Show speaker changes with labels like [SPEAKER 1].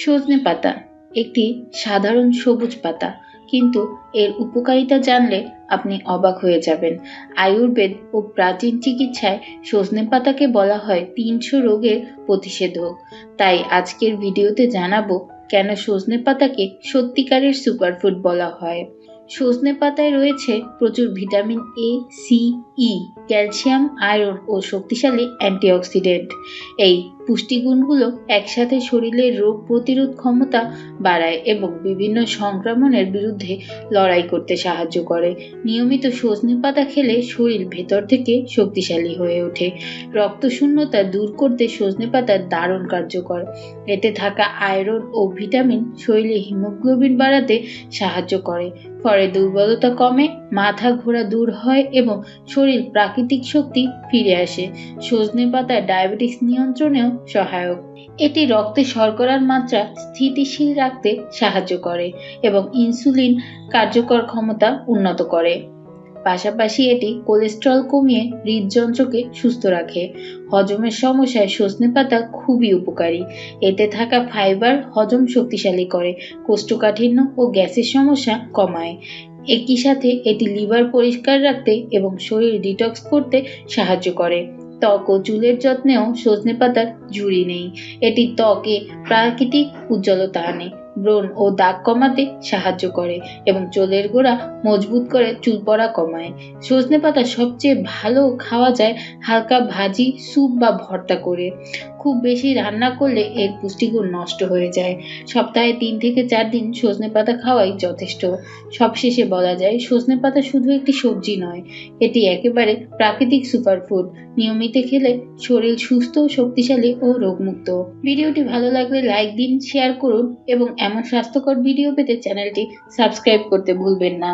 [SPEAKER 1] সজনে পাতা একটি সাধারণ সবুজ পাতা, কিন্তু এর উপকারিতা জানলে আপনি অবাক হয়ে যাবেন। আয়ুর্বেদ ও প্রাচীন চিকিৎসায় সজনে পাতাকে বলা হয় ৩০০ রোগের প্রতিষেধক। তাই আজকের ভিডিওতে জানাবো কেন সজনে পাতাকে সত্যিকারের সুপারফুড বলা হয়। সজনে পাতায় রয়েছে প্রচুর vitamin A, C, E, calcium, iron ও শক্তিশালী অ্যান্টিঅক্সিডেন্ট। এই পুষ্টিগুণগুলো একসাথে শরীরের রোগ প্রতিরোধ ক্ষমতা বাড়ায় এবং বিভিন্ন সংক্রমণের বিরুদ্ধে লড়াই করতে সাহায্য করে। নিয়মিত সজনে পাতা খেলে শরীর ভেতর থেকে শক্তিশালী হয়ে ওঠে। রক্তশূন্যতা দূর করতে সজনে পাতা দারুণ কার্যকর। এতে থাকা আয়রন ও ভিটামিন শরীরে হিমোগ্লোবিন বাড়াতে সাহায্য করে, ফলে দুর্বলতা কমে, মাথা ঘোরা দূর হয় এবং শরীর প্রাকৃতিক শক্তি ফিরে আসে। সজনে পাতা ডায়াবেটিস নিয়ন্ত্রণেও সহায়ক। এটি রক্তে শর্করার মাত্রা স্থিতিশীল রাখতে সাহায্য করে এবং ইনসুলিন কার্যকর ক্ষমতা উন্নত করে। পাশাপাশি এটি কোলেস্টেরল কমিয়ে হৃদযন্ত্রকে সুস্থ রাখে। হজমের সমস্যায় সজনে পাতা খুবই উপকারী। এতে থাকা ফাইবার হজম শক্তিশালী করে, কোষ্ঠকাঠিন্য ও গ্যাসের সমস্যা কমায়। একই সাথে এটি লিভার পরিষ্কার রাখতে এবং শরীর ডিটক্স করতে সাহায্য করে। ত্বক ও চুলের যত্নেও সজনে পাতার ঝুরি নেই। এটি ত্বকে প্রাকৃতিক উজ্জ্বলতা আনে, ব্রণ ও দাগ কমাতে সাহায্য করে এবং চুলের গোড়া মজবুত করে চুল পড়া কমায়। সজনে পাতা সবচেয়ে ভালো খাওয়া যায় হালকা ভাজি, স্যুপ বা ভর্তা করে। খুব বেশি রান্না করলে এর পুষ্টিগুণ নষ্ট হয়ে যায়। সপ্তাহে ৩ থেকে ৪ দিন সজনে পাতা খাওয়াই যথেষ্ট। সবশেষে বলা যায়, সজনে পাতা শুধু একটি সবজি নয়, এটি একেবারে প্রাকৃতিক সুপারফুড। নিয়মিত খেলে শরীর সুস্থ, শক্তিশালী ও রোগমুক্ত। ভিডিওটি ভালো লাগলে লাইক দিন, শেয়ার করুন এবং এমন স্বাস্থ্যকর ভিডিও পেতে চ্যানেলটি সাবস্ক্রাইব করতে ভুলবেন না।